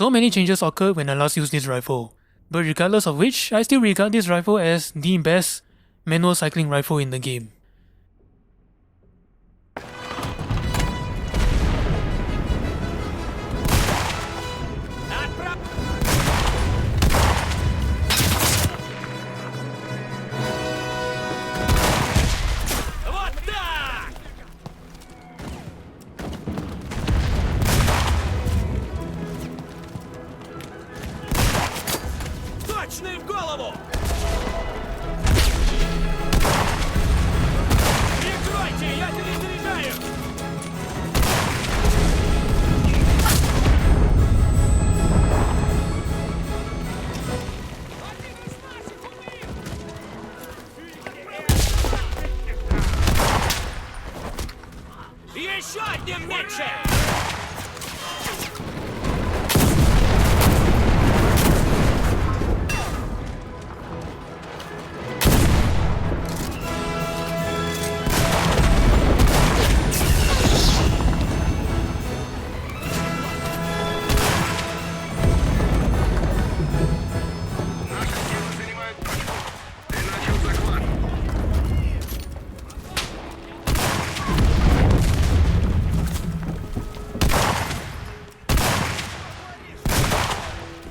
So many changes occurred when I last used this rifle, but regardless of which, I still regard this rifle as the best manual cycling rifle in the game. В голову! Прикройте, я перезаряжаю! Еще одним меньше!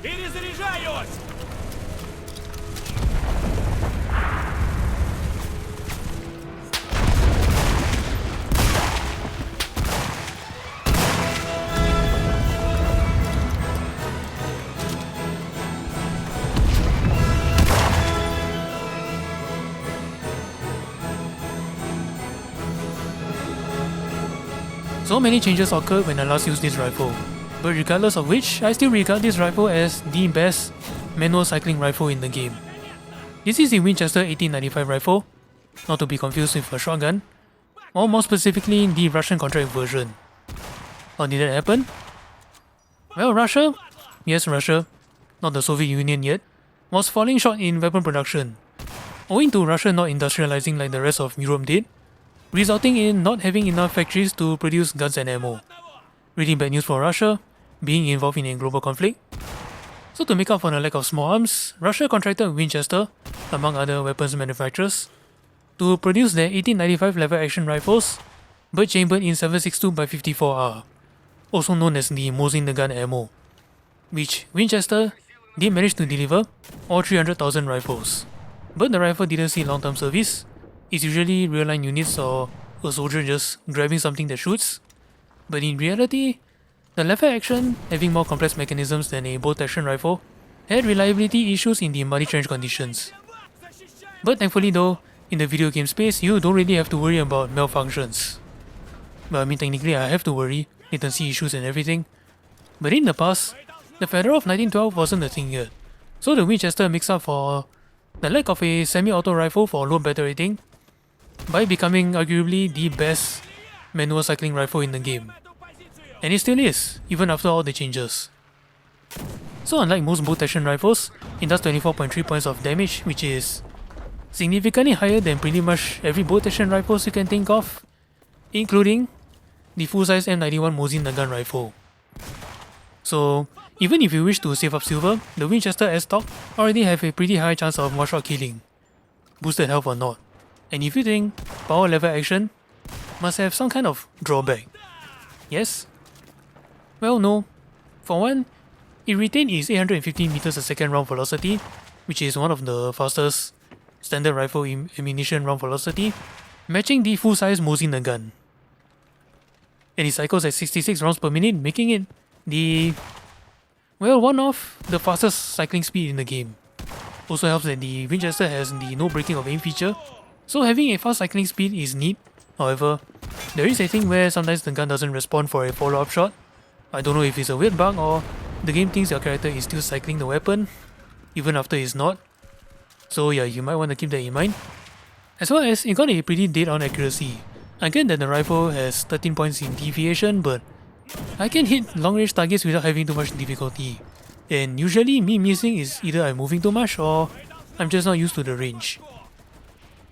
Перезаряжаюсь! So many changes occurred when I last used this rifle, but regardless of which, I still regard this rifle as the best manual cycling rifle in the game. This is the Winchester 1895 Rifle, not to be confused with a shotgun, or more specifically the Russian contract version. How did that happen? Well, Russia, yes Russia, not the Soviet Union yet, was falling short in weapon production, owing to Russia not industrializing like the rest of Europe did, resulting in not having enough factories to produce guns and ammo. Really bad news for Russia, being involved in a global conflict. So to make up for the lack of small arms, Russia contracted Winchester, among other weapons manufacturers, to produce their 1895 lever-action rifles, but chambered in 7.62x54R, also known as the Mosin Nagant ammo, which Winchester did manage to deliver all 300,000 rifles. But the rifle didn't see long-term service. It's usually real-line units or a soldier just grabbing something that shoots. But in reality, the lever action, having more complex mechanisms than a bolt-action rifle, had reliability issues in the muddy trench conditions. But thankfully though, in the video game space, you don't really have to worry about malfunctions. Well, I mean technically I have to worry, latency issues and everything. But in the past, the Fedora of 1912 wasn't a thing yet. So the Winchester makes up for the lack of a semi-auto rifle for low battle rating by becoming arguably the best manual cycling rifle in the game. And it still is, even after all the changes. So unlike most bolt-action rifles, it does 24.3 points of damage, which is significantly higher than pretty much every bolt-action rifles you can think of, including the full-size M91 Mosin Nagant rifle. So even if you wish to save up silver, the Winchester S-Stock already have a pretty high chance of one-shot killing, boosted health or not. And if you think power lever action must have some kind of drawback, yes? Well, no. For one, it retained its 850 meters a second round velocity, which is one of the fastest standard rifle ammunition round velocity, matching the full-size Mosin Nagant. And it cycles at 66 rounds per minute, making it one of the fastest cycling speed in the game. Also helps that the Winchester has the no breaking of aim feature, so having a fast cycling speed is neat. However, there is a thing where sometimes the gun doesn't respond for a follow-up shot. I don't know if it's a weird bug or the game thinks your character is still cycling the weapon, even after it's not. So yeah, you might want to keep that in mind. As well as it got a pretty dead-on accuracy. I get that the rifle has 13 points in deviation, but I can hit long-range targets without having too much difficulty. And usually me missing is either I'm moving too much or I'm just not used to the range.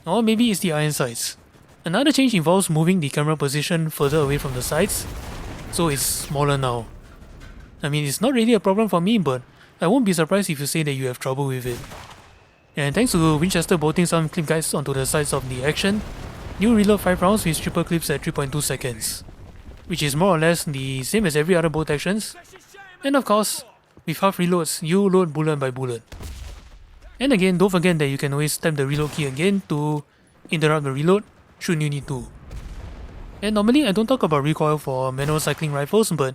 Or maybe it's the iron sights. Another change involves moving the camera position further away from the sights, so it's smaller now. I mean, it's not really a problem for me, but I won't be surprised if you say that you have trouble with it. And thanks to Winchester bolting some clip guides onto the sides of the action, you reload 5 rounds with triple clips at 3.2 seconds, which is more or less the same as every other bolt actions. And of course, with half reloads, you load bullet by bullet. And again, don't forget that you can always tap the reload key again to interrupt the reload should you need to. And normally I don't talk about recoil for manual cycling rifles, but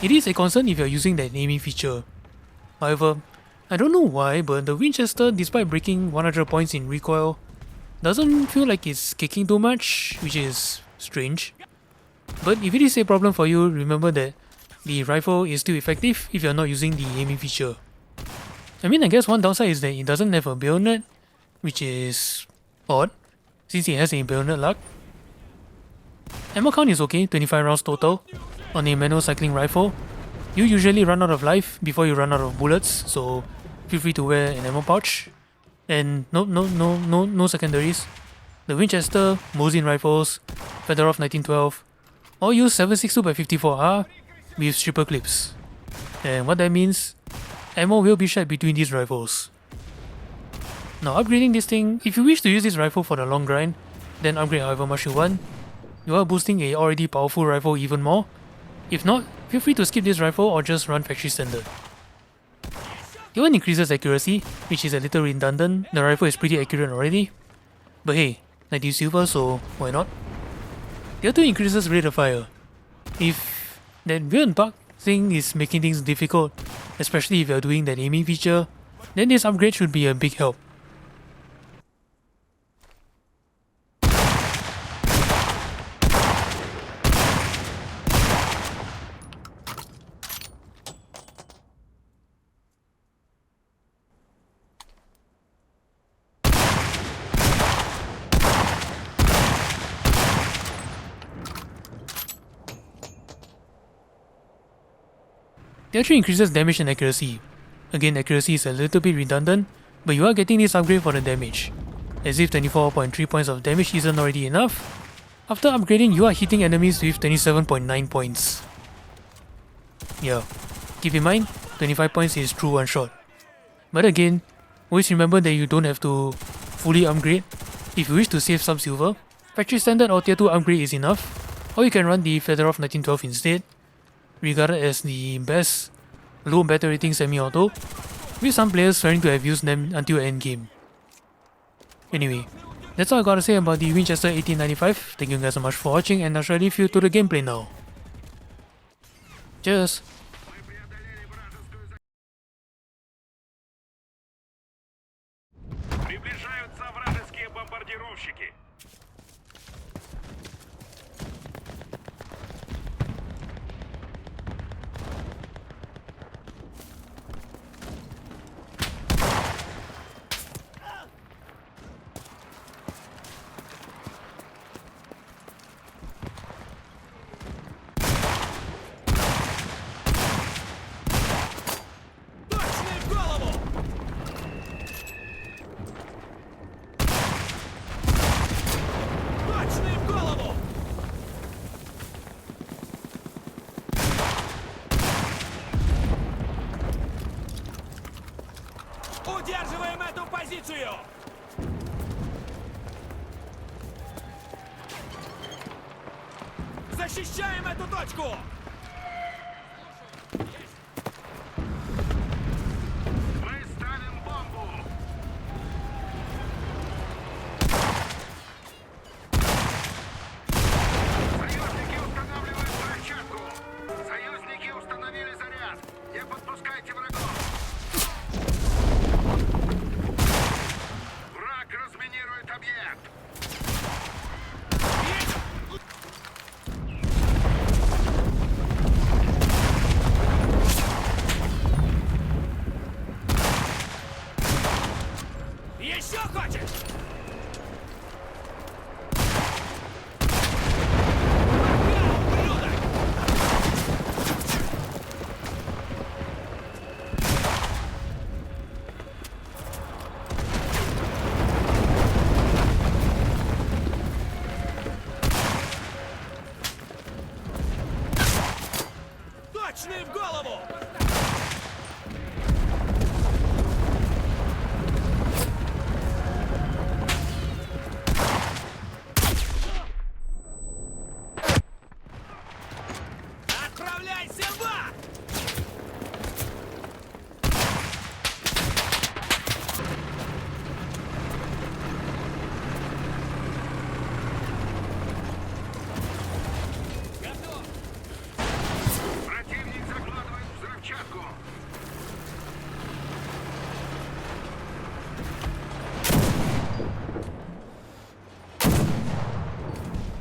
it is a concern if you're using that aiming feature. However, I don't know why, but the Winchester, despite breaking 100 points in recoil, doesn't feel like it's kicking too much, which is strange. But if it is a problem for you, remember that the rifle is still effective if you're not using the aiming feature. I mean, I guess one downside is that it doesn't have a bayonet, which is odd, since it has a bayonet lock. Ammo count is okay, 25 rounds total. On a manual cycling rifle, you usually run out of life before you run out of bullets, so feel free to wear an ammo pouch. And no secondaries. The Winchester, Mosin rifles, Fedorov 1912, all use 7.62x54R with triple clips. And what that means, ammo will be shared between these rifles. Now upgrading this thing, if you wish to use this rifle for the long grind, then upgrade however much you want. You are boosting a already powerful rifle even more. If not, feel free to skip this rifle or just run factory standard. The one increases accuracy, which is a little redundant. The rifle is pretty accurate already. But hey, 90 silver, so why not? The other increases rate of fire. If that weird bug thing is making things difficult, especially if you're doing that aiming feature, then this upgrade should be a big help. The other increases damage and accuracy. Again, accuracy is a little bit redundant, but you are getting this upgrade for the damage. As if 24.3 points of damage isn't already enough, after upgrading you are hitting enemies with 27.9 points. Yeah, keep in mind, 25 points is true one shot. But again, always remember that you don't have to fully upgrade. If you wish to save some silver, factory standard or tier 2 upgrade is enough, or you can run the Fedorov 1912 instead, regarded as the best low battle rating semi-auto, with some players trying to have used them until endgame. Anyway, that's all I gotta say about the Winchester 1895. Thank you guys so much for watching, and I shall leave you to the gameplay now. Cheers! Приближаются вражеские бомбардировщики. Точный в голову! Точный в голову! Удерживаем эту позицию! Защищаем эту точку! Мы ставим бомбу. Союзники устанавливают взрывчатку. Союзники установили заряд. Не подпускайте врагов. Враг разминирует объект.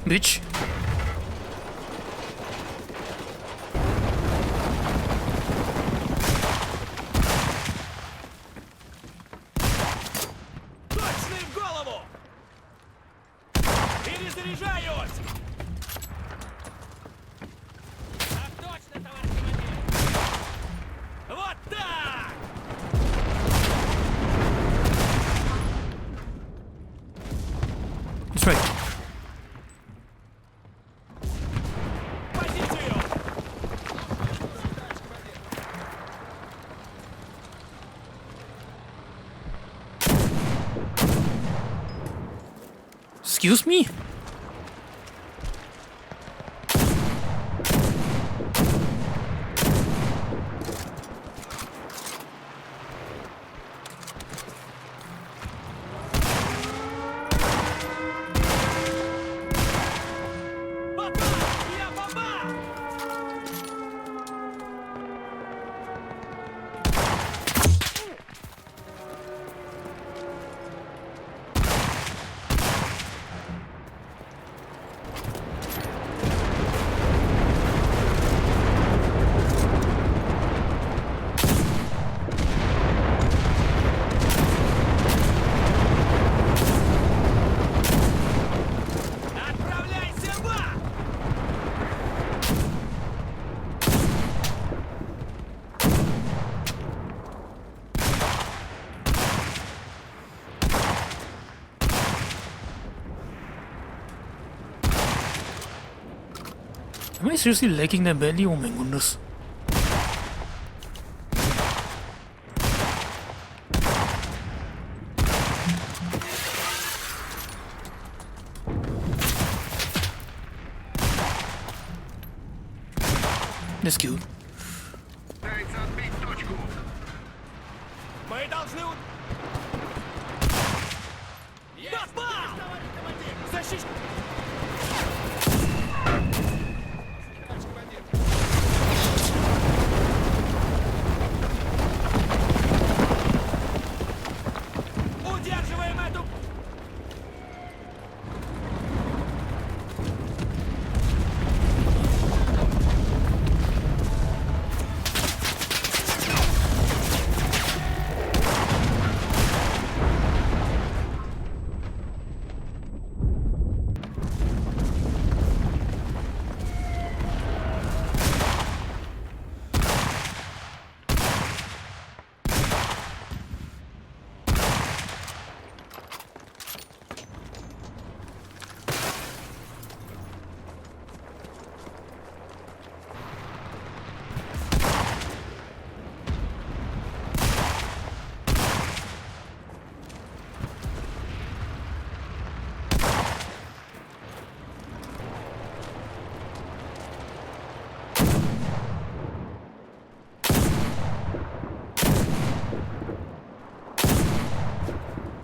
Bitch. Точный в голову! Перезаряжаюсь! Так точно, товарищ командир! Вот так! That's right. Позицию! Excuse me? Попал! Я попал! Отправляйся в ад! Am I seriously lagging that badly? Oh my goodness. That's cute. Пытается отбить точку. Мы должны... Попал! Защищ... Удерживаем эту...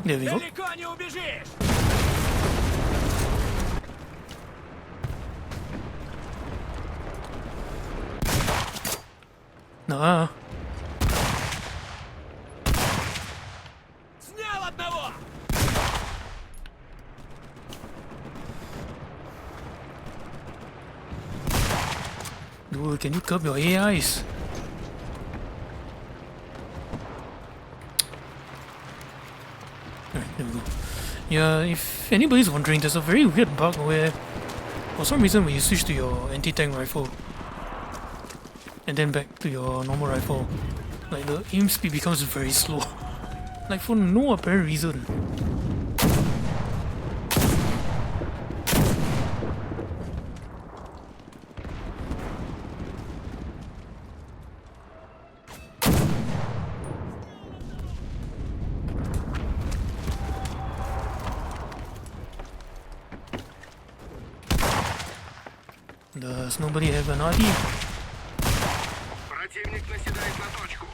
There we go. Далеко не убежишь! Nah. Снял одного! Dude, can you curb your AIs? Alright, there we go. Yeah, if anybody's wondering, there's a very weird bug where for some reason when you switch to your anti-tank rifle and then back to your normal rifle, like the aim speed becomes very slow. Like for no apparent reason. Does nobody have an RD? Противник наседает на точку.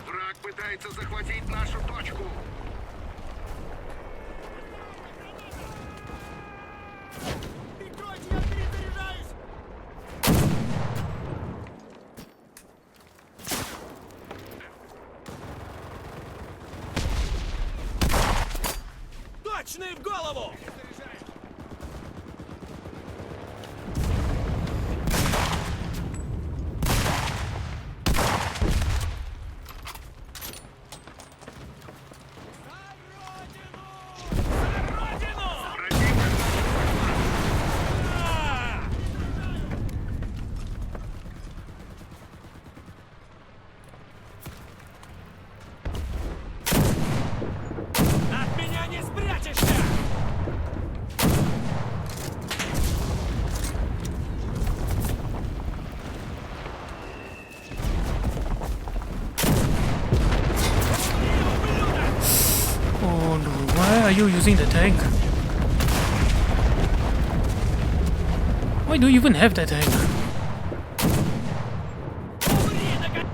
Враг пытается захватить нашу точку. Прикройте, я перезаряжаюсь! Точный в голову! От меня не спрячешься! Oh no, why are you using the tank? Why do you even have that tank? Умри, наконец!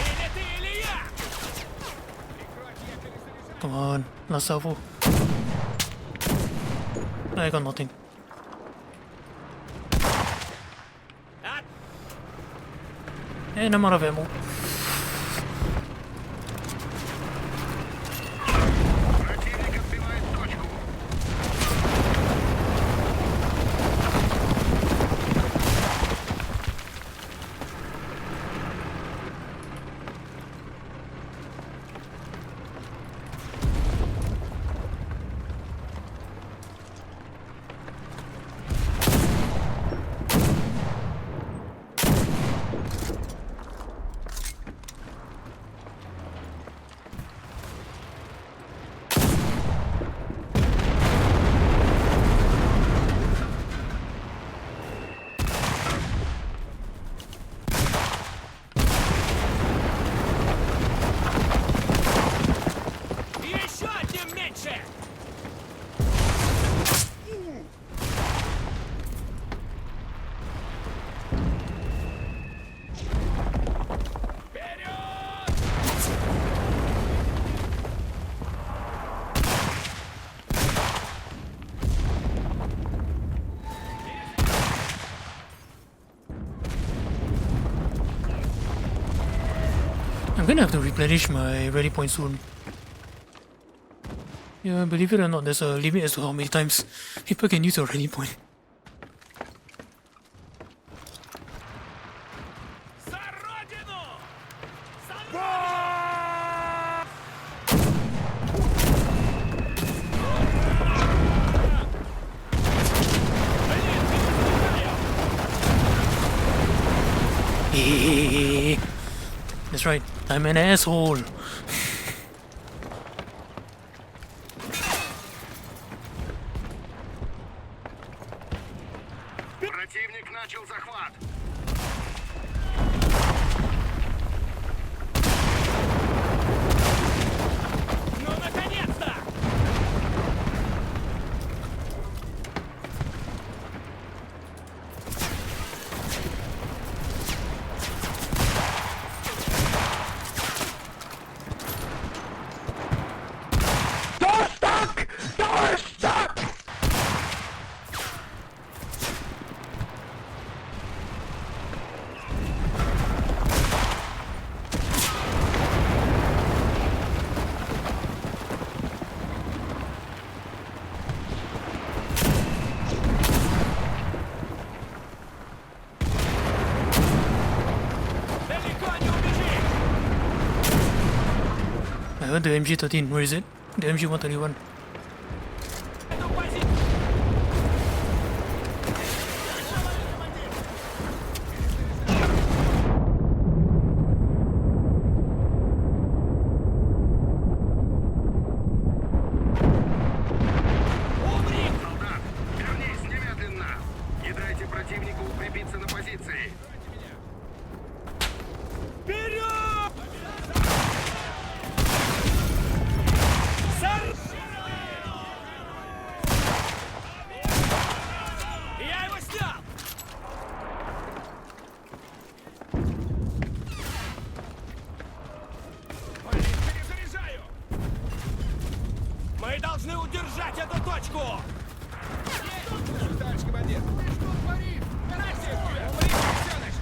Или ты, или я! Come on, last salvo. I got nothing. От- And I'm out of ammo. Противник отбивает точку. Еще одним меньше! Вперед! I'm gonna have to replenish my ready point soon. Yeah, believe it or not, there's a limit as to how many times people can use your ready point. За родину! That's right, I'm an asshole. Противник начал захват. Ну, наконец-то! Далеко не убежишь! I heard the MG13, where is it? The MG131. Эту позицию! Умри! Солдат, вернись немедленно. Не дайте противнику укрепиться на позиции. Вперед! Сэр! Я его снял! Перезаряжаю! Мы должны удержать эту точку! Товарищ командир! Ты что творишь? Умри,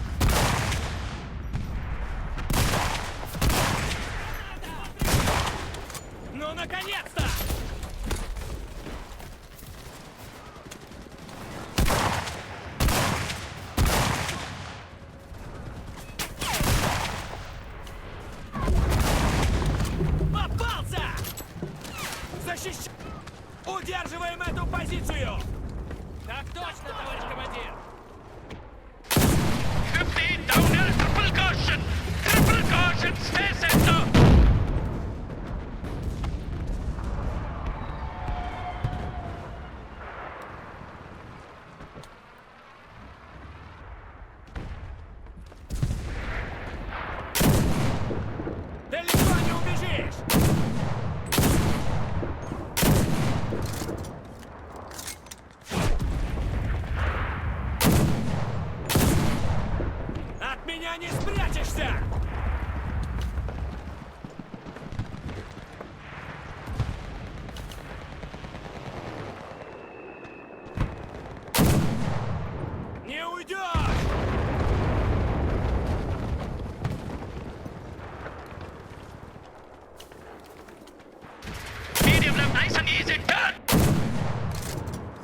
меня не спрячешься! Не уйдешь!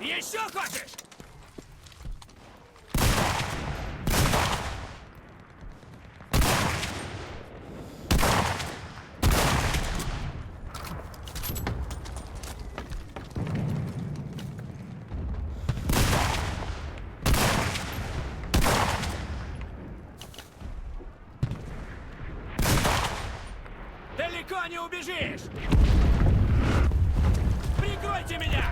Еще хочешь? Далеко не убежишь! Прикройте меня!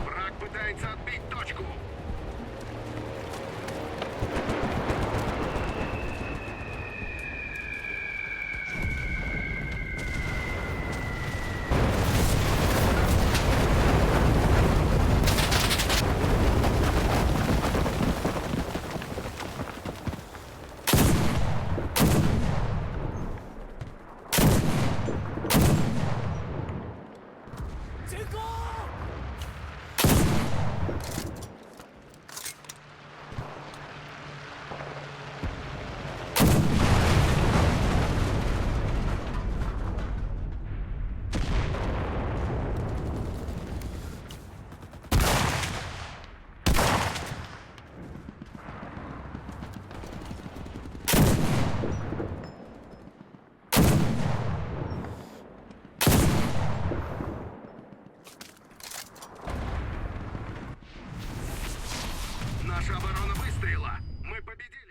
Враг пытается отбить точку. Наша оборона выстояла. Мы победили.